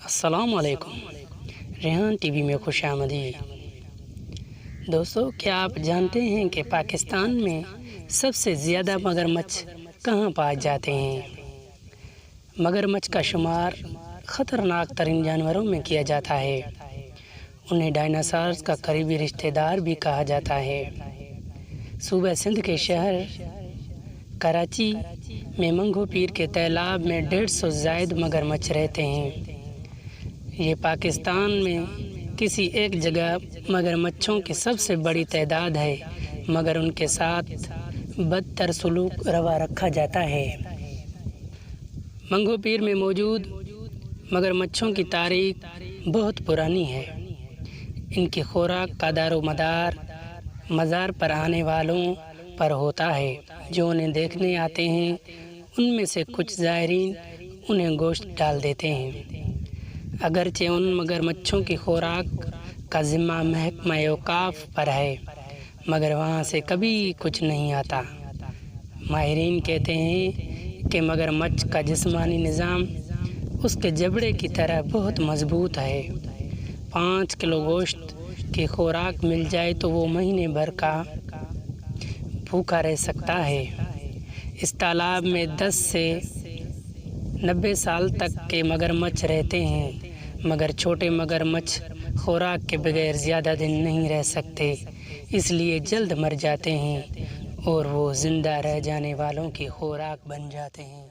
السلام علیکم، Rehan T V میں خوش آمدید۔ دوستو، کیا آپ جانتے ہیں کہ پاکستان میں سب سے زیادہ مگرمچھ کہاں پائے جاتے ہیں؟ مگرمچھ کا شمار خطرناک ترین جانوروں میں کیا جاتا ہے۔ انہیں ڈائناسورز کا قریبی رشتہ دار بھی کہا جاتا ہے۔ صوبہ سندھ کے شہر کراچی میں منگو پیر کے تالاب میں 150 زائد مگرمچھ رہتے ہیں۔ یہ پاکستان میں کسی ایک جگہ مگرمچھوں کی سب سے بڑی تعداد ہے، مگر ان کے ساتھ بدتر سلوک روا رکھا جاتا ہے۔ منگو پیر میں موجود مگرمچھوں کی تاریخ بہت پرانی ہے۔ ان کی خوراک کا دار و مدار مزار پر آنے والوں پر ہوتا ہے جو انہیں دیکھنے آتے ہیں۔ ان میں سے کچھ زائرین انہیں گوشت ڈال دیتے ہیں۔ اگرچہ ان مگرمچھوں کی خوراک کا ذمہ محکمہ اوقاف پر ہے، مگر وہاں سے کبھی کچھ نہیں آتا۔ ماہرین کہتے ہیں کہ مگرمچھ کا جسمانی نظام اس کے جبڑے کی طرح بہت مضبوط ہے۔ 5 کلو گوشت کی خوراک مل جائے تو وہ مہینے بھر کا بھوکا رہ سکتا ہے۔ اس تالاب میں 10 سے 90 سال تک کے مگرمچھ رہتے ہیں، مگر چھوٹے مگرمچھ خوراک کے بغیر زیادہ دن نہیں رہ سکتے، اس لیے جلد مر جاتے ہیں اور وہ زندہ رہ جانے والوں کی خوراک بن جاتے ہیں۔